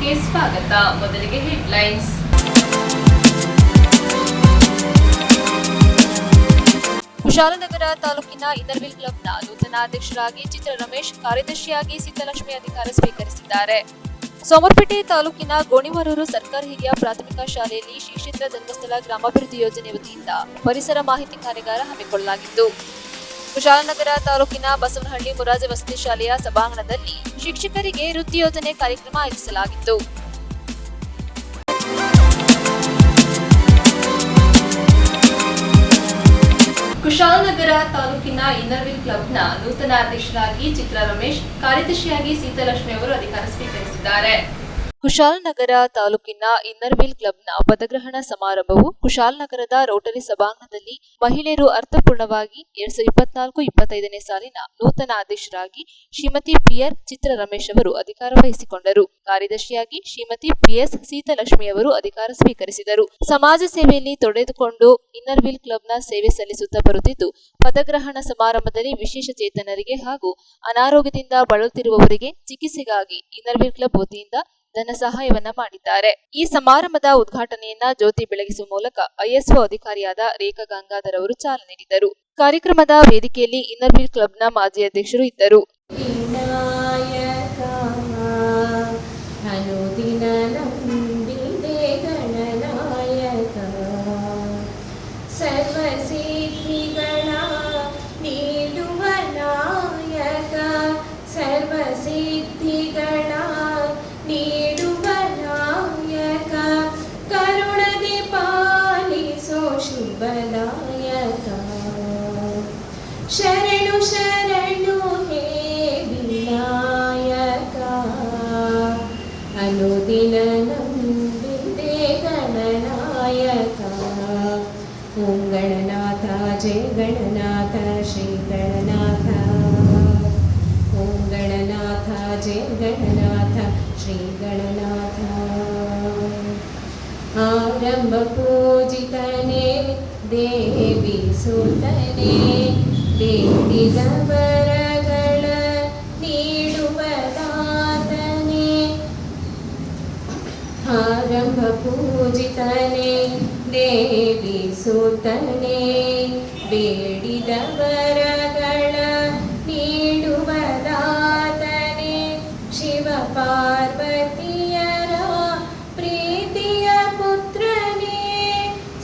ನ್ಯೂಸ್ಗೆ ಸ್ವಾಗತ. ಮೊದಲಿಗೆ ಹೆಡ್ಲೈನ್ಸ್. ಕುಶಾಲನಗರ ತಾಲೂಕಿನ ಇನ್ನರ್ವಿಲ್ ಕ್ಲಬ್ನ ನೂತನ ಅಧ್ಯಕ್ಷರಾಗಿ ಚಿತ್ರ ರಮೇಶ್, ಕಾರ್ಯದರ್ಶಿಯಾಗಿ ಸೀತಾಲಕ್ಷ್ಮಿ ಅಧಿಕಾರ ಸ್ವೀಕರಿಸಿದ್ದಾರೆ. ಸೋಮರ್ಪೇಟೆ ತಾಲೂಕಿನ ಗೋಣಿಮರೂರು ಸರ್ಕಾರಿ ಹಿರಿಯ ಪ್ರಾಥಮಿಕ ಶಾಲೆಯಲ್ಲಿ ಶ್ರೀ ಕ್ಷೇತ್ರ ಧರ್ಮಸ್ಥಳ ಗ್ರಾಮಾಭಿವೃದ್ಧಿ ಯೋಜನೆ ವತಿಯಿಂದ ಪರಿಸರ ಮಾಹಿತಿ ಕಾರ್ಯಾಗಾರ ಹಮ್ಮಿಕೊಳ್ಳಲಾಗಿತ್ತು. ಕುಶಾಲನಗರ ತಾಲೂಕಿನ ಬಸವನಹಳ್ಳಿ ಮುರಾರ್ಜಿ ವಸತಿ ಶಾಲೆಯ ಸಭಾಂಗಣದಲ್ಲಿ ಶಿಕ್ಷಕರಿಗೆ ವೃತ್ತಿ ಯೋಜನೆ ಕಾರ್ಯಕ್ರಮ ಆಯೋಜಿಸಲಾಗಿತ್ತು. ಕುಶಾಲನಗರ ತಾಲೂಕಿನ ಇನ್ನರ್ವಿಲ್ ಕ್ಲಬ್ನ ನೂತನ ಅಧ್ಯಕ್ಷರಾಗಿ ಚಿತ್ರ ರಮೇಶ್, ಕಾರ್ಯದರ್ಶಿಯಾಗಿ ಸೀತಾಲಕ್ಷ್ಮಿ ಅವರು ಅಧಿಕಾರ ಸ್ವೀಕರಿಸಿದ್ದಾರೆ. ಕುಶಾಲನಗರ ತಾಲೂಕಿನ ಇನ್ನರ್ವಿಲ್ ಕ್ಲಬ್ನ ಪದಗ್ರಹಣ ಸಮಾರಂಭವು ಕುಶಾಲನಗರದ ರೋಟರಿ ಸಭಾಂಗಣದಲ್ಲಿ ಮಹಿಳೆಯರು ಅರ್ಥಪೂರ್ಣವಾಗಿ 2024-25ನೇ ಸಾಲಿನ ನೂತನ ಅಧ್ಯಕ್ಷರಾಗಿ ಶ್ರೀಮತಿ ಪಿಆರ್ ಚಿತ್ರ ರಮೇಶ್ ಅವರು ಅಧಿಕಾರ ವಹಿಸಿಕೊಂಡರು. ಕಾರ್ಯದರ್ಶಿಯಾಗಿ ಶ್ರೀಮತಿ ಪಿಎಸ್ ಸೀತಾಲಕ್ಷ್ಮಿ ಅವರು ಅಧಿಕಾರ ಸ್ವೀಕರಿಸಿದರು. ಸಮಾಜ ಸೇವೆಯಲ್ಲಿ ತೊಡೆದುಕೊಂಡು ಇನ್ನರ್ವಿಲ್ ಕ್ಲಬ್ನ ಸೇವೆ ಸಲ್ಲಿಸುತ್ತಾ ಬರುತ್ತಿದ್ದು, ಪದಗ್ರಹಣ ಸಮಾರಂಭದಲ್ಲಿ ವಿಶೇಷ ಚೇತನರಿಗೆ ಹಾಗೂ ಅನಾರೋಗ್ಯದಿಂದ ಬಳಲುತ್ತಿರುವವರಿಗೆ ಚಿಕಿತ್ಸೆಗಾಗಿ ಇನ್ನರ್ವಿಲ್ ಕ್ಲಬ್ ವತಿಯಿಂದ ಧನ ಸಹಾಯವನ್ನ ಮಾಡಿದ್ದಾರೆ. ಈ ಸಮಾರಂಭದ ಉದ್ಘಾಟನೆಯನ್ನ ಜ್ಯೋತಿ ಬೆಳಗಿಸುವ ಮೂಲಕ ಐಎಸ್ಒ ಅಧಿಕಾರಿಯಾದ ರೇಖಾ ಗಂಗಾಧರ್ ಅವರು ಚಾಲನೆ ನೀಡಿದರು. ಕಾರ್ಯಕ್ರಮದ ವೇದಿಕೆಯಲ್ಲಿ ಇನ್ನರ್ವಿಲ್ ಕ್ಲಬ್ನ ಮಾಜಿ ಅಧ್ಯಕ್ಷರು ಇದ್ದರು. ಶರಣು ಶರಣು ಹೇ ವಿನಾಯಕ, ಅನುದಿನ ನಂಬಿದೆ ಗಣನಾಯಕ. ಓಂ ಗಣನಾಥ ಜಯ ಗಣನಾಥ ಶ್ರೀ ಗಣನಾಥ. ಓಂ ಗಣನಾಥ ಜಯ ಗಣನಾಥ ಶ್ರೀ ಗಣನಾಥ. ಆರಂಭ ಪೂಜಿತನೇ ದೇವಿ ಸುತನೇ, ಬೇಡಿದ ವರಗಳ ನೀಡುವ ದಾತನೇ. ಆರಂಭ ಪೂಜಿತನೇ ದೇವಿ ಸುತನೇ, ಬೇಡಿದ ವರಗಳ ನೀಡುವ ದಾತನೇ. ಶಿವ ಪಾರ್ವತಿಯರ ಪ್ರೀತಿಯ ಪುತ್ರನೇ,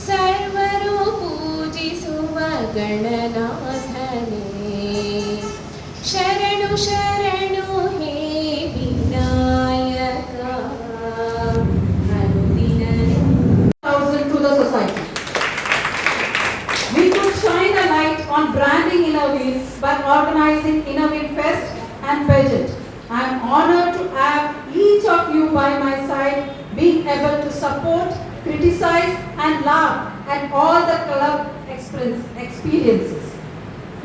ಸರ್ವರು ಪೂಜಿಸುವ ಗಣನಾಥನೇ. ಶರಣು ಶರಣು ಹೇ ವಿನಾಯಕ, ಅನುದಿನ. To the society. We could shine a light on branding Innerville by organizing Innerville Fest and Pageant. I am honored to have each of you by my side, being able to support, criticize and laugh at all the club experiences.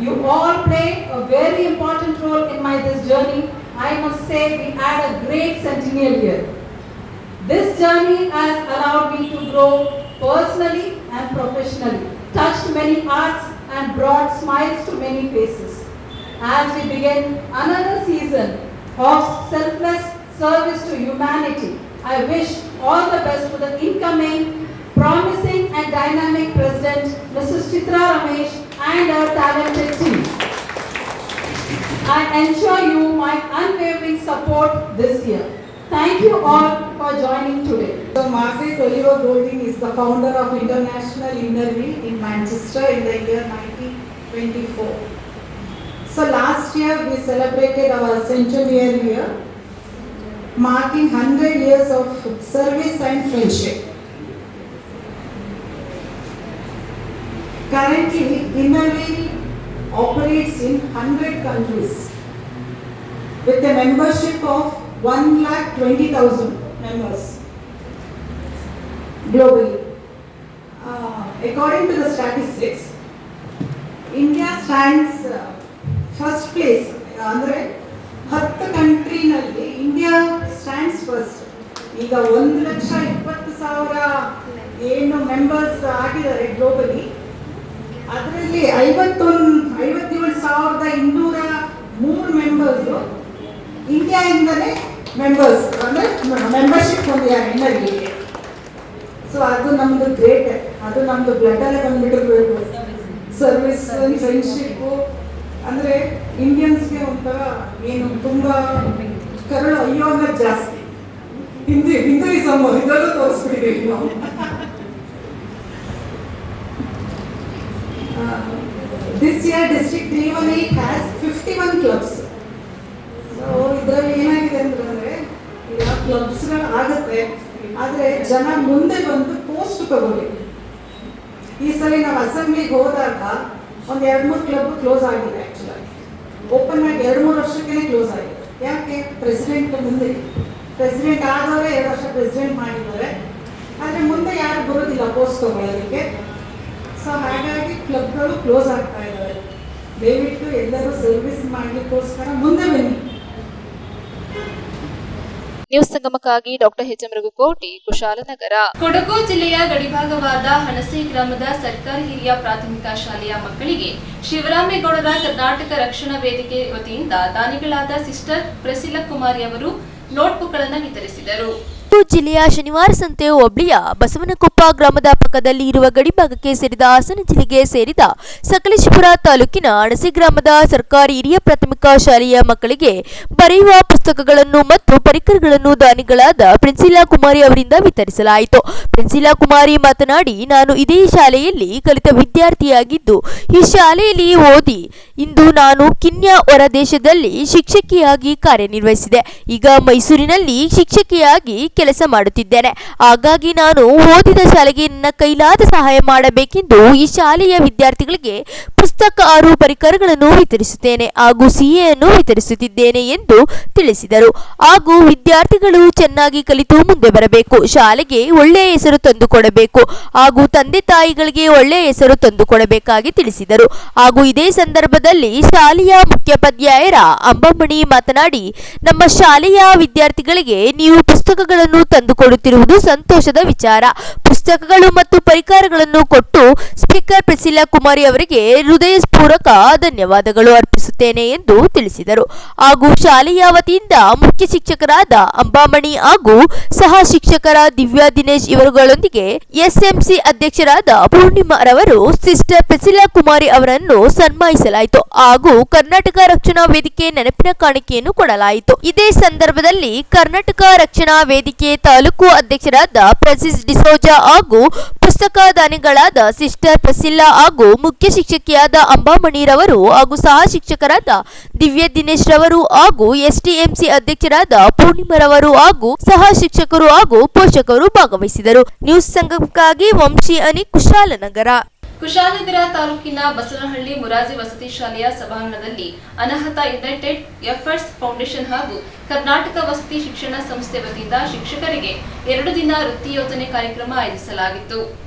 You all play a very important role in this journey. I must say we had a great centennial year. This journey has allowed me to grow personally and professionally, touched many hearts and brought smiles to many faces. As we begin another season of selfless service to humanity, I wish all the best to the incoming, promising and dynamic President, Mrs. Chitra Ramesh and her talented team. I ensure you my unwavering support this year. Thank you all for joining today. So Margaret Oliver Golding is the founder of International Innerville in Manchester in the year 1924. So last year we celebrated our centennial year, marking 100 years of service and friendship. Currently, Innerville operates in 100 countries with a membership of 120,000 members globally. According to the statistics, India stands first place. ಅಂದರೆ 10 ಕಂಟ್ರಿನಲ್ಲಿ India stands first. ಈಗ 1,20,000 ಏನು members ಆಗಿದ್ದಾರೆ globally, ಅದರಲ್ಲಿ 57,203 members ಇಂಡಿಯಾದಿಂದಲೇ members ಅಂದರೆ membership ಹೊಂದಿದ್ದಾರೆ ಇನ್ನರ್ವಿಗೆ. So ಅದು ನಮ್ಮದು great, ಅದು ನಮ್ಮದು ಬ್ಲಡ್ಡಲ್ಲೇ ಬಂದ್ಬಿಟ್ಟಿರ್ಬೇಕು. ಸರ್ವಿಸ್ ಫ್ರೆಂಡ್ಶಿಪ್ಪು ಅಂದರೆ ಇಂಡಿಯನ್ಸ್ಗೆ ಒಂಥರ ಏನು ತುಂಬ ಕರುಳು ಅಯ್ಯೋ ಅನ್ನೋದು ಜಾಸ್ತಿ. ಹಿಂದೂಯಿಸಮ್ ಇದರಲ್ಲೂ ತೋರಿಸ್ಬಿಟ್ಟಿದ್ದೀವಿ ನಾವು. This year District 318 has 51 clubs. So ಇದರಲ್ಲಿ ಏನಾಗಿದೆ ಅಂತಂದರೆ ಈಗ ಕ್ಲಬ್ಸ್ಗಳು ಆಗುತ್ತೆ, ಆದರೆ ಜನ ಮುಂದೆ ಬಂದು ಪೋಸ್ಟ್ ತಗೋಬೇಕು. ಈ ಸಲ ನಾವು ಅಸೆಂಬ್ಲಿಗೆ ಹೋದಾಗ ಒಂದು 2-3 ಕ್ಲಬ್ ಕ್ಲೋಸ್ ಆಗಿದೆ. ಆ್ಯಕ್ಚುಲಾಗಿ ಓಪನ್ ಆಗಿ 2-3 ವರ್ಷಕ್ಕೇ ಕ್ಲೋಸ್ ಆಗಿದೆ. ಯಾಕೆ? ಪ್ರೆಸಿಡೆಂಟ್ ಮುಂದೆ, ಪ್ರೆಸಿಡೆಂಟ್ ಆದವರೇ 2 ವರ್ಷ ಪ್ರೆಸಿಡೆಂಟ್ ಮಾಡಿದ್ದಾರೆ, ಆದರೆ ಮುಂದೆ ಯಾರು ಬರೋದಿಲ್ಲ ಪೋಸ್ಟ್ ತಗೊಳ್ಳೋದಕ್ಕೆ. ಸೊ ಹಾಗಾಗಿ ಕ್ಲಬ್ಗಳು ಕ್ಲೋಸ್ ಆಗ್ತಾ ಇದ್ದಾವೆ. ದಯವಿಟ್ಟು ಎಲ್ಲರೂ ಸರ್ವಿಸ್ ಮಾಡಲಿಕ್ಕೋಸ್ಕರ ಮುಂದೆ ಬನ್ನಿ. ನ್ಯೂಸ್ ಸಂಗಮಕ್ಕಾಗಿ doctor H M Raghukoti, Kushalnagar. Kodagu ಜಿಲ್ಲೆಯ ಗಡಿಭಾಗವಾದ ಹಣಸೆ ಗ್ರಾಮದ ಸರ್ಕಾರಿ ಹಿರಿಯ ಪ್ರಾಥಮಿಕ ಶಾಲೆಯ ಮಕ್ಕಳಿಗೆ ಶಿವರಾಮೇಗೌಡರ ಕರ್ನಾಟಕ ರಕ್ಷಣಾ ವೇದಿಕೆ ವತಿಯಿಂದ ದಾನಿಗಳಾದ ಸಿಸ್ಟರ್ ಪ್ರೆಸಿಲಾ ಕುಮಾರಿ ಅವರು ನೋಟ್ಬುಕ್ಗಳನ್ನು ವಿತರಿಸಿದರು. ಜಿಲ್ಲೆಯ ಶನಿವಾರ ಸಂತೆ ಹೋಬಳಿಯ ಬಸವನಕೊಪ್ಪ ಗ್ರಾಮದ ಪಕ್ಕದಲ್ಲಿ ಇರುವ ಗಡಿಭಾಗಕ್ಕೆ ಸೇರಿದ ಹಾಸನ ಜಿಲ್ಲೆಗೆ ಸೇರಿದ ಸಕಲೇಶಪುರ ತಾಲೂಕಿನ ಅಣಸೆ ಗ್ರಾಮದ ಸರ್ಕಾರಿ ಹಿರಿಯ ಪ್ರಾಥಮಿಕ ಶಾಲೆಯ ಮಕ್ಕಳಿಗೆ ಬರೆಯುವ ಪುಸ್ತಕಗಳನ್ನು ಮತ್ತು ಪರಿಕರಗಳನ್ನು ದಾನಿಗಳಾದ ಪ್ರಿನ್ಸಿಲಾ ಕುಮಾರಿ ಅವರಿಂದ ವಿತರಿಸಲಾಯಿತು. ಪ್ರಿನ್ಸಿಲಾ ಕುಮಾರಿ ಮಾತನಾಡಿ, ನಾನು ಇದೇ ಶಾಲೆಯಲ್ಲಿ ಕಲಿತ ವಿದ್ಯಾರ್ಥಿಯಾಗಿದ್ದು ಈ ಶಾಲೆಯಲ್ಲಿ ಓದಿ ಇಂದು ನಾನು ಕಿನ್ಯಾ ಹೊರ ದೇಶದಲ್ಲಿ ಶಿಕ್ಷಕಿಯಾಗಿ ಕಾರ್ಯನಿರ್ವಹಿಸಿದೆ. ಈಗ ಮೈಸೂರಿನಲ್ಲಿ ಶಿಕ್ಷಕಿಯಾಗಿ ಕೆಲಸ ಮಾಡುತ್ತಿದ್ದೇನೆ. ಹಾಗಾಗಿ ನಾನು ಓದಿದ ಶಾಲೆಗೆ ನನ್ನ ಕೈಲಾದ ಸಹಾಯ ಮಾಡಬೇಕೆಂದು ಈ ಶಾಲೆಯ ವಿದ್ಯಾರ್ಥಿಗಳಿಗೆ ಪುಸ್ತಕ ಹಾಗೂ ಪರಿಕರಗಳನ್ನು ವಿತರಿಸುತ್ತೇನೆ ಹಾಗೂ ಸಿಹಿಯನ್ನು ವಿತರಿಸುತ್ತಿದ್ದೇನೆ ಎಂದು ತಿಳಿಸಿದರು. ಹಾಗೂ ವಿದ್ಯಾರ್ಥಿಗಳು ಚೆನ್ನಾಗಿ ಕಲಿತು ಮುಂದೆ ಬರಬೇಕು, ಶಾಲೆಗೆ ಒಳ್ಳೆಯ ಹೆಸರು ತಂದುಕೊಡಬೇಕು ಹಾಗೂ ತಂದೆ ತಾಯಿಗಳಿಗೆ ಒಳ್ಳೆಯ ಹೆಸರು ತಂದುಕೊಡಬೇಕಾಗಿ ತಿಳಿಸಿದರು. ಹಾಗೂ ಇದೇ ಸಂದರ್ಭದಲ್ಲಿ ಶಾಲೆಯ ಮುಖ್ಯೋಪಾಧ್ಯಾಯರ ಅಂಬಮ್ಮಣಿ ಮಾತನಾಡಿ, ನಮ್ಮ ಶಾಲೆಯ ವಿದ್ಯಾರ್ಥಿಗಳಿಗೆ ನೀವು ಪುಸ್ತಕಗಳನ್ನು ತಂದುಕೊಡುತ್ತಿರುವುದು ಸಂತೋಷದ ವಿಚಾರ. ಪುಸ್ತಕಗಳು ಮತ್ತು ಪರಿಕರಗಳನ್ನು ಕೊಟ್ಟು ಸ್ಪೀಕರ್ ಪ್ರಿಸಿಲಾ ಕುಮಾರಿ ಅವರಿಗೆ ಹೃದಯಪೂರ್ವಕ ಧನ್ಯವಾದಗಳು ಅರ್ಪಿಸುತ್ತೇನೆ ಎಂದು ತಿಳಿಸಿದರು. ಹಾಗೂ ಶಾಲೆಯ ವತಿಯಿಂದ ಮುಖ್ಯ ಶಿಕ್ಷಕರಾದ ಅಂಬಾಮಣಿ ಹಾಗೂ ಸಹ ಶಿಕ್ಷಕರ ದಿವ್ಯಾ ದಿನೇಶ್ ಇವರುಗಳೊಂದಿಗೆ ಎಸ್ಎಂಸಿ ಅಧ್ಯಕ್ಷರಾದ ಪೂರ್ಣಿಮಾ ರವರು ಸಿಸ್ಟರ್ ಪ್ರಿಸಿಲಾ ಕುಮಾರಿ ಅವರನ್ನು ಸನ್ಮಾನಿಸಲಾಯಿತು. ಹಾಗೂ ಕರ್ನಾಟಕ ರಕ್ಷಣಾ ವೇದಿಕೆ ನೆನಪಿನ ಕಾಣಿಕೆಯನ್ನು ಕೊಡಲಾಯಿತು. ಇದೇ ಸಂದರ್ಭದಲ್ಲಿ ಕರ್ನಾಟಕ ರಕ್ಷಣಾ ವೇದಿಕೆ ತಾಲೂಕು ಅಧ್ಯಕ್ಷರಾದ ಫ್ರಾನ್ಸಿಸ್ ಡಿಸೋಜಾ ಹಾಗೂ ಪುಸ್ತಕ ದಾನಿಗಳಾದ ಸಿಸ್ಟರ್ ಪ್ರಿಸಿಲ್ಲಾ ಹಾಗೂ ಮುಖ್ಯ ಶಿಕ್ಷಕಿಯಾದ ಅಂಬಾಮಣಿ ರವರು ಹಾಗೂ ಸಹ ಶಿಕ್ಷಕರಾದ ದಿವ್ಯಾ ದಿನೇಶ್ ರವರು ಹಾಗೂ ಎಸ್ಟಿಎಂಸಿ ಅಧ್ಯಕ್ಷರಾದ ಪೂರ್ಣಿಮಾ ರವರು ಹಾಗೂ ಸಹ ಶಿಕ್ಷಕರು ಹಾಗೂ ಪೋಷಕರು ಭಾಗವಹಿಸಿದರು. ನ್ಯೂಸ್ ಸಂಘಕ್ಕಾಗಿ ವಂಶಿ ಅನಿ, ಕುಶಾಲನಗರ. ಕುಶಾಲನಗರ ತಾಲೂಕಿನ ಬಸವನಹಳ್ಳಿ ಮುರಾರ್ಜಿ ವಸತಿ ಶಾಲೆಯ ಸಭಾಂಗಣದಲ್ಲಿ ಅನಾಹತ ಯುನೈಟೆಡ್ ಎಫರ್ಟ್ಸ್ ಫೌಂಡೇಶನ್ ಹಾಗೂ ಕರ್ನಾಟಕ ವಸತಿ ಶಿಕ್ಷಣ ಸಂಸ್ಥೆ ವತಿಯಿಂದ ಶಿಕ್ಷಕರಿಗೆ 2 ದಿನ ವೃತ್ತಿ ಯೋಜನೆ ಕಾರ್ಯಕ್ರಮ ಆಯೋಜಿಸಲಾಗಿತ್ತು.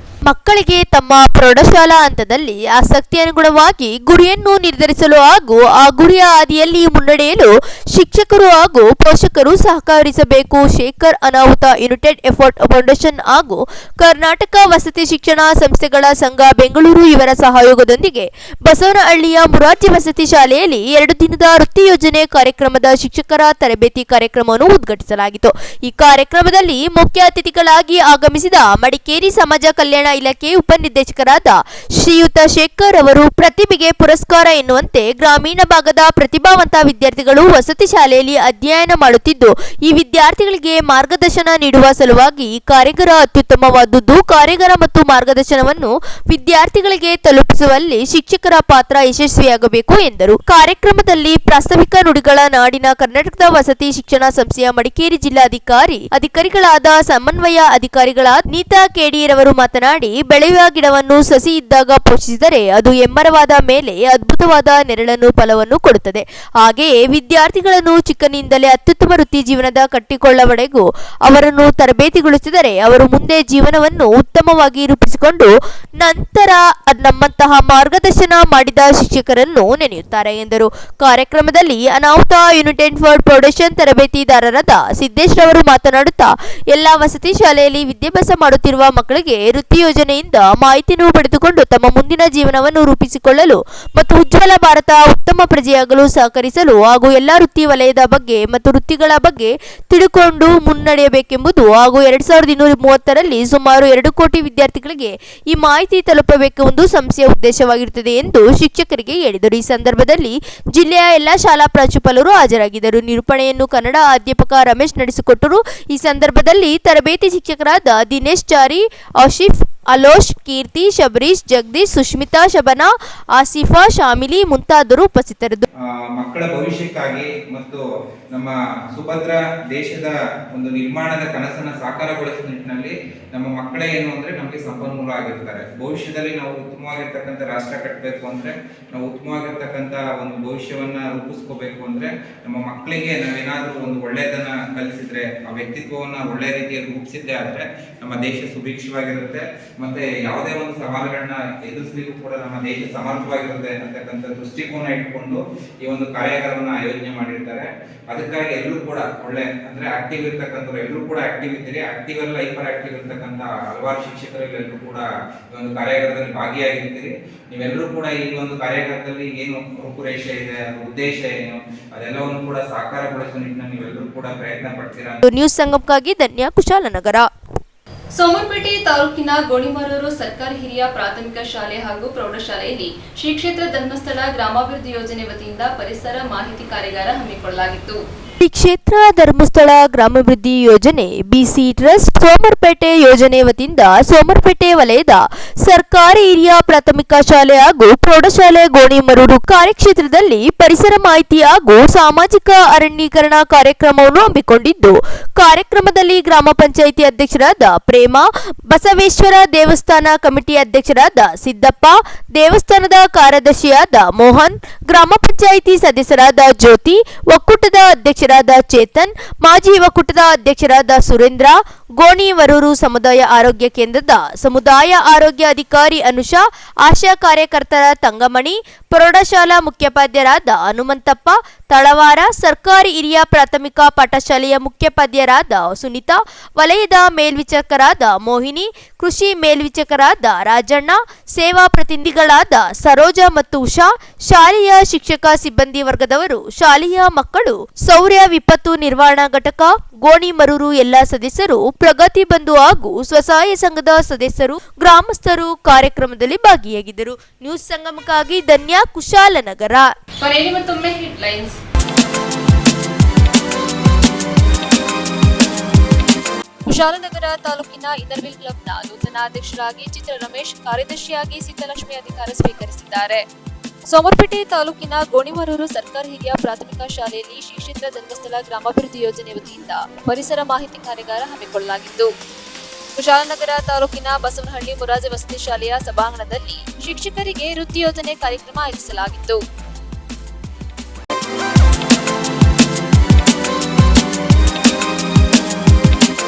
ಮಕ್ಕಳಿಗೆ ತಮ್ಮ ಪ್ರೌಢಶಾಲಾ ಹಂತದಲ್ಲಿ ಆಸಕ್ತಿಯನುಗುಣವಾಗಿ ಗುರಿಯನ್ನು ನಿರ್ಧರಿಸಲು ಹಾಗೂ ಆ ಗುರಿಯ ಹಾದಿಯಲ್ಲಿ ಮುನ್ನಡೆಯಲು ಶಿಕ್ಷಕರು ಹಾಗೂ ಪೋಷಕರು ಸಹಕರಿಸಬೇಕು. ಶೇಖರ್ ಅನಾಹುತ ಯುನೈಟೆಡ್ ಎಫರ್ಟ್ ಫೌಂಡೇಶನ್ ಹಾಗೂ ಕರ್ನಾಟಕ ವಸತಿ ಶಿಕ್ಷಣ ಸಂಸ್ಥೆಗಳ ಸಂಘ ಬೆಂಗಳೂರು ಇವರ ಸಹಯೋಗದೊಂದಿಗೆ ಬಸವನಹಳ್ಳಿಯ ಮುರಾರ್ಜಿ ವಸತಿ ಶಾಲೆಯಲ್ಲಿ 2 ದಿನದ ವೃತ್ತಿ ಯೋಜನೆ ಕಾರ್ಯಕ್ರಮದ ಶಿಕ್ಷಕರ ತರಬೇತಿ ಕಾರ್ಯಕ್ರಮವನ್ನು ಉದ್ಘಾಟಿಸಲಾಗಿತ್ತು. ಈ ಕಾರ್ಯಕ್ರಮದಲ್ಲಿ ಮುಖ್ಯ ಅತಿಥಿಗಳಾಗಿ ಆಗಮಿಸಿದ ಮಡಿಕೇರಿ ಸಮಾಜ ಕಲ್ಯಾಣ ಇಲಾಖೆ ಉಪನಿರ್ದೇಶಕರಾದ ಶ್ರೀಯುತ ಶೇಖರ್ ಅವರು ಪ್ರತಿಭೆಗೆ ಪುರಸ್ಕಾರ ಎನ್ನುವಂತೆ ಗ್ರಾಮೀಣ ಭಾಗದ ಪ್ರತಿಭಾವಂತ ವಿದ್ಯಾರ್ಥಿಗಳು ವಸತಿ ಶಾಲೆಯಲ್ಲಿ ಅಧ್ಯಯನ ಮಾಡುತ್ತಿದ್ದು ಈ ವಿದ್ಯಾರ್ಥಿಗಳಿಗೆ ಮಾರ್ಗದರ್ಶನ ನೀಡುವ ಸಲುವಾಗಿ ಈ ಕಾರ್ಯಾಗಾರ ಅತ್ಯುತ್ತಮವಾದುದು. ಕಾರ್ಯಾಗಾರ ಮತ್ತು ಮಾರ್ಗದರ್ಶನವನ್ನು ವಿದ್ಯಾರ್ಥಿಗಳಿಗೆ ತಲುಪಿಸುವಲ್ಲಿ ಶಿಕ್ಷಕರ ಪಾತ್ರ ಯಶಸ್ವಿಯಾಗಬೇಕು ಎಂದರು. ಕಾರ್ಯಕ್ರಮದಲ್ಲಿ ಪ್ರಾಸ್ತಾವಿಕ ನುಡಿಗಳ ನಾಡಿನ ಕರ್ನಾಟಕದ ವಸತಿ ಶಿಕ್ಷಣ ಸಂಸ್ಥೆಯ ಮಡಿಕೇರಿ ಅಧಿಕಾರಿಗಳಾದ ಸಮನ್ವಯ ಅಧಿಕಾರಿಗಳಾದ ನೀತಾ ಕೆಡಿರವರು ಮಾತನಾಡಿ, ಬೆಳೆಯುವ ಗಿಡವನ್ನು ಸಸಿ ಇದ್ದಾಗ ಪೋಷಿಸಿದರೆ ಅದು ಎಮ್ಮರವಾದ ಮೇಲೆ ಅದ್ಭುತವಾದ ನೆರಳನ್ನು ಫಲವನ್ನು ಕೊಡುತ್ತದೆ. ಹಾಗೆಯೇ ವಿದ್ಯಾರ್ಥಿಗಳನ್ನು ಚಿಕ್ಕನಿಂದಲೇ ಅತ್ಯುತ್ತಮ ವೃತ್ತಿ ಜೀವನದ ಕಟ್ಟಿಕೊಳ್ಳುವವರೆಗೂ ಅವರನ್ನು ತರಬೇತಿಗೊಳಿಸಿದರೆ ಅವರು ಮುಂದೆ ಜೀವನವನ್ನು ಉತ್ತಮವಾಗಿ ರೂಪಿಸಿಕೊಂಡು ನಂತರ ನಮ್ಮಂತಹ ಮಾರ್ಗದರ್ಶನ ಮಾಡಿದ ಶಿಕ್ಷಕರನ್ನು ನೆನೆಯುತ್ತಾರೆ ಎಂದರು. ಕಾರ್ಯಕ್ರಮದಲ್ಲಿ ಅನಾಹುತ ಯುನೈಟೆಡ್ ಎಫರ್ಟ್ ಫೌಂಡೇಶನ್ ತರಬೇತಿದಾರರಾದ ಸಿದ್ದೇಶ್ ರವರು ಮಾತನಾಡುತ್ತಾ, ಎಲ್ಲಾ ವಸತಿ ಶಾಲೆಯಲ್ಲಿ ವಿದ್ಯಾಭ್ಯಾಸ ಮಾಡುತ್ತಿರುವ ಮಕ್ಕಳಿಗೆ ವೃತ್ತಿ ಯೋಜನೆಯಿಂದ ಮಾಹಿತಿಯನ್ನು ಪಡೆದುಕೊಂಡು ತಮ್ಮ ಮುಂದಿನ ಜೀವನವನ್ನು ರೂಪಿಸಿಕೊಳ್ಳಲು ಮತ್ತು ಉಜ್ವಲ ಭಾರತ ಉತ್ತಮ ಪ್ರಜೆಯಾಗಲು ಸಹಕರಿಸಲು ಹಾಗೂ ಎಲ್ಲಾ ವೃತ್ತಿ ವಲಯದ ಬಗ್ಗೆ ಮತ್ತು ವೃತ್ತಿಗಳ ಬಗ್ಗೆ ತಿಳಿದುಕೊಂಡು ಮುನ್ನಡೆಯಬೇಕೆಂಬುದು ಹಾಗೂ 2230ರಲ್ಲಿ ಸುಮಾರು 2 ಕೋಟಿ ವಿದ್ಯಾರ್ಥಿಗಳಿಗೆ ಈ ಮಾಹಿತಿ ತಲುಪಬೇಕೆಂಬುದು ಸಂಸ್ಥೆಯ ಉದ್ದೇಶವಾಗಿರುತ್ತದೆ ಎಂದು ಶಿಕ್ಷಕರಿಗೆ ಹೇಳಿದರು. ಈ ಸಂದರ್ಭದಲ್ಲಿ ಜಿಲ್ಲೆಯ ಎಲ್ಲಾ ಶಾಲಾ ಪ್ರಾಂಶುಪಾಲರು ಹಾಜರಾಗಿದ್ದರು. ನಿರೂಪಣೆಯನ್ನು ಕನ್ನಡ ಅಧ್ಯಾಪಕ ರಮೇಶ್ ನಡೆಸಿಕೊಟ್ಟರು. ಈ ಸಂದರ್ಭದಲ್ಲಿ ತರಬೇತಿ ಶಿಕ್ಷಕರಾದ ದಿನೇಶ್ ಚಾರಿ, ಆಶಿಫ್, ಅಲೋಶ್, ಕೀರ್ತಿ, ಶಬರೀಶ್, ಜಗದೀಶ್, ಸುಷ್ಮಿತಾ, ಶಬನಾ, ಆಸಿಫಾ, ಶಾಮಿಲಿ ಮುಂತಾದವರು ಉಪಸ್ಥಿತರಿದ್ದರು. ಮಕ್ಕಳ ಭವಿಷ್ಯಕ್ಕಾಗಿ ಮತ್ತು ನಮ್ಮ ಸುಭದ್ರ ದೇಶದ ಒಂದು ನಿರ್ಮಾಣದ ಕನಸನ್ನು ಸಾಕಾರಗೊಳಿಸುವ ನಿಟ್ಟಿನಲ್ಲಿ ನಮ್ಮ ಮಕ್ಕಳೇ ಏನು ಅಂದ್ರೆ ನಮಗೆ ಸಂಪನ್ಮೂಲ ಆಗಿರ್ತಾರೆ. ಭವಿಷ್ಯದಲ್ಲಿ ನಾವು ಉತ್ತಮವಾಗಿರ್ತಕ್ಕಂಥ ರಾಷ್ಟ್ರ ಕಟ್ಟಬೇಕು ಅಂದ್ರೆ, ನಾವು ಉತ್ತಮವಾಗಿರ್ತಕ್ಕಂಥ ಒಂದು ಭವಿಷ್ಯವನ್ನ ರೂಪಿಸ್ಕೋಬೇಕು ಅಂದ್ರೆ ನಮ್ಮ ಮಕ್ಕಳಿಗೆ ನಾವೇನಾದ್ರೂ ಒಂದು ಒಳ್ಳೆಯದನ್ನ ಕಲಿಸಿದ್ರೆ, ಆ ವ್ಯಕ್ತಿತ್ವವನ್ನ ಒಳ್ಳೆ ರೀತಿಯಲ್ಲಿ ರೂಪಿಸಿದ್ದೆ ಆದ್ರೆ ನಮ್ಮ ದೇಶ ಸುಭಿಕ್ಷವಾಗಿರುತ್ತೆ. ಮತ್ತೆ ಯಾವುದೇ ಒಂದು ಸವಾಲುಗಳನ್ನ ಎದುರಿಸಲಿಕ್ಕೂ ಕೂಡ ನಮ್ಮ ದೇಶ ಸಮರ್ಥವಾಗಿರುತ್ತೆ ಅಂತಕ್ಕಂಥ ದೃಷ್ಟಿಕೋನ ಇಟ್ಕೊಂಡು ಈ ಒಂದು ಕಾರ್ಯಾಗಾರವನ್ನ ಆಯೋಜನೆ ಮಾಡಿರ್ತಾರೆ. ಅದಕ್ಕಾಗಿ ಎಲ್ಲರೂ ಕೂಡ ಒಳ್ಳೆ ಅಂದ್ರೆ ಆಕ್ಟಿವ್ ಇರ್ತಕ್ಕಂಥವ್ರು ಎಲ್ಲರೂ ಕೂಡ ಆಕ್ಟಿವ್ ಇದ್ದೀರಿ. ಆಕ್ಟಿವ್ ಅಲ್ಲ, ಹೈಪರ್ ಆಕ್ಟಿವ್ ಇರ್ತಕ್ಕಂಥ ಹಲವಾರು ಶಿಕ್ಷಕರೆಲ್ಲರೂ ಕೂಡ ಈ ಒಂದು ಕಾರ್ಯಾಗಾರದಲ್ಲಿ ಭಾಗಿಯಾಗಿರ್ತೀರಿ. ನೀವೆಲ್ಲರೂ ಕೂಡ ಈ ಒಂದು ಕಾರ್ಯಾಗಾರದಲ್ಲಿ ಏನು ರೂಪುರೇಷೆ ಇದೆ, ಉದ್ದೇಶ ಏನು, ಅದೆಲ್ಲವನ್ನು ಕೂಡ ಸಾಕಾರಗೊಳಿಸುವ ನಿಟ್ಟಿನಲ್ಲಿ ನೀವೆಲ್ಲರೂ ಕೂಡ ಪ್ರಯತ್ನ ಪಡ್ತೀರಾ. ನ್ಯೂಸ್ ಸಂಗಮಕ್ಕಾಗಿ ಧನ್ಯ, ಕುಶಾಲನಗರ. ಸೋಮರ್ಪೇಟೆ ತಾಲೂಕಿನ ಗೋಣಿಮರೂರು ಸರ್ಕಾರಿ ಹಿರಿಯ ಪ್ರಾಥಮಿಕ ಶಾಲೆ ಹಾಗೂ ಪ್ರೌಢಶಾಲೆಯಲ್ಲಿ ಶ್ರೀ ಕ್ಷೇತ್ರ ಧರ್ಮಸ್ಥಳ ಗ್ರಾಮಾಭಿವೃದ್ಧಿ ಯೋಜನೆ ವತಿಯಿಂದ ಪರಿಸರ ಮಾಹಿತಿ ಕಾರ್ಯಾಗಾರ ಹಮ್ಮಿಕೊಳ್ಳಲಾಗಿತ್ತು. ಶ್ರೀ ಕ್ಷೇತ್ರ ಧರ್ಮಸ್ಥಳ ಗ್ರಾಮಾಭಿವೃದ್ಧಿ ಯೋಜನೆ ಬಿಸಿ ಟ್ರಸ್ಟ್ ಸೋಮರ್ಪೇಟೆ ಯೋಜನೆ ವತಿಯಿಂದ ಸೋಮರ್ಪೇಟೆ ವಲಯದ ಸರ್ಕಾರಿ ಹಿರಿಯ ಪ್ರಾಥಮಿಕ ಶಾಲೆ ಹಾಗೂ ಪ್ರೌಢಶಾಲೆ ಗೋಣಿಮರೂರು ಕಾರ್ಯಕ್ಷೇತ್ರದಲ್ಲಿ ಪರಿಸರ ಮಾಹಿತಿ ಹಾಗೂ ಸಾಮಾಜಿಕ ಅರಣ್ಯೀಕರಣ ಕಾರ್ಯಕ್ರಮವನ್ನು ಹಮ್ಮಿಕೊಂಡಿದ್ದು, ಕಾರ್ಯಕ್ರಮದಲ್ಲಿ ಗ್ರಾಮ ಪಂಚಾಯಿತಿ ಅಧ್ಯಕ್ಷರಾದ ಪ್ರೇಮ, ಬಸವೇಶ್ವರ ದೇವಸ್ಥಾನ ಕಮಿಟಿ ಅಧ್ಯಕ್ಷರಾದ ಸಿದ್ದಪ್ಪ, ದೇವಸ್ಥಾನದ ಕಾರ್ಯದರ್ಶಿಯಾದ ಮೋಹನ್, ಗ್ರಾಮ ಪಂಚಾಯಿತಿ ಸದಸ್ಯರಾದ ಜ್ಯೋತಿ, ಒಕ್ಕೂಟದ ಅಧ್ಯಕ್ಷರಾದ ಚೇತನ್, ಮಾಜಿ ಒಕ್ಕೂಟದ ಅಧ್ಯಕ್ಷರಾದ ಸುರೇಂದ್ರ, ಗೋಣಿಮರೂರು ಸಮುದಾಯ ಆರೋಗ್ಯ ಕೇಂದ್ರದ ಸಮುದಾಯ ಆರೋಗ್ಯ ಅಧಿಕಾರಿ ಅನುಷಾ, ಆಶಾ ಕಾರ್ಯಕರ್ತರ ತಂಗಮಣಿ, ಪ್ರೌಢಶಾಲಾ ಮುಖ್ಯೋಪಾಧ್ಯಾಯರಾದ ಹನುಮಂತಪ್ಪ, ತಳವಾರ ಸರ್ಕಾರಿ ಹಿರಿಯ ಪ್ರಾಥಮಿಕ ಪಾಠಶಾಲೆಯ ಮುಖ್ಯೋಪಾಧ್ಯಾಯರಾದ ಸುನೀತಾ, ವಲಯದ ಮೇಲ್ವಿಚಾರಕರಾದ ಮೋಹಿನಿ, ಕೃಷಿ ಮೇಲ್ವಿಚಾರಕರಾದ ರಾಜಣ್ಣ, ಸೇವಾ ಪ್ರತಿನಿಧಿಗಳಾದ ಸರೋಜ ಮತ್ತು ಉಷಾ, ಶಾಲೆಯ ಶಿಕ್ಷಕ ಸಿಬ್ಬಂದಿ ವರ್ಗದವರು, ಶಾಲೆಯ ಮಕ್ಕಳು, ಸೌರ್ಯ ವಿಪತ್ತು ನಿರ್ವಹಣಾ ಘಟಕ ಗೋಣಿಮರೂರು ಎಲ್ಲ ಸದಸ್ಯರು, ಪ್ರಗತಿ ಬಂಧು ಹಾಗೂ ಸ್ವಸಹಾಯ ಸಂಘದ ಸದಸ್ಯರು, ಗ್ರಾಮಸ್ಥರು ಕಾರ್ಯಕ್ರಮದಲ್ಲಿ ಭಾಗಿಯಾಗಿದ್ದರು. ನ್ಯೂಸ್ ಸಂಗಮಕ್ಕಾಗಿ ಧನ್ಯ, ಕುಶಾಲನಗರ. ಕೊನೆಯಲ್ಲಿ ಮತ್ತೊಮ್ಮೆ ಹೆಡ್ಲೈನ್ಸ್. ಕುಶಾಲನಗರ ತಾಲೂಕಿನ ಇನ್ನರ್ವಿಲ್ ಕ್ಲಬ್ನ ನೂತನ ಅಧ್ಯಕ್ಷರಾಗಿ ಚಿತ್ರ ರಮೇಶ್, ಕಾರ್ಯದರ್ಶಿಯಾಗಿ ಸೀತಾಲಕ್ಷ್ಮಿ ಅಧಿಕಾರ ಸ್ವೀಕರಿಸಿದ್ದಾರೆ. ಸೋಮರ್ಪೇಟೆ ತಾಲೂಕಿನ ಗೋಣಿಮರೂರು ಸರ್ಕಾರಿ ಹಿರಿಯ ಪ್ರಾಥಮಿಕ ಶಾಲೆಯಲ್ಲಿ ಶ್ರೀ ಕ್ಷೇತ್ರ ಧರ್ಮಸ್ಥಳ ಗ್ರಾಮಾಭಿವೃದ್ಧಿ ಯೋಜನೆ ವತಿಯಿಂದ ಪರಿಸರ ಮಾಹಿತಿ ಕಾರ್ಯಾಗಾರ ಹಮ್ಮಿಕೊಳ್ಳಲಾಗಿತ್ತು. ಕುಶಾಲನಗರ ತಾಲೂಕಿನ ಬಸವನಹಳ್ಳಿ ಮೊರಾರ್ಜಿ ವಸತಿ ಶಾಲೆಯ ಸಭಾಂಗಣದಲ್ಲಿ ಶಿಕ್ಷಕರಿಗೆ ವೃತ್ತಿ ಯೋಜನೆ ಕಾರ್ಯಕ್ರಮ ಆಯೋಜಿಸಲಾಗಿತ್ತು.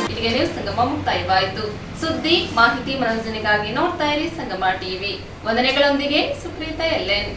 ಇಲ್ಲಿಗೆ ನ್ಯೂಸ್ ಸಂಗಮ ಮುಕ್ತಾಯವಾಯಿತು. ಸುದ್ದಿ, ಮಾಹಿತಿ, ಮನೋರಂಜನೆಗಾಗಿ ನೋಡ್ತಾ ಇರಿ ಸಂಗಮ ಟಿವಿ. ವಂದನೆಗಳೊಂದಿಗೆ ಸುಪ್ರೀತಾ ಎಲ್ಎನ್.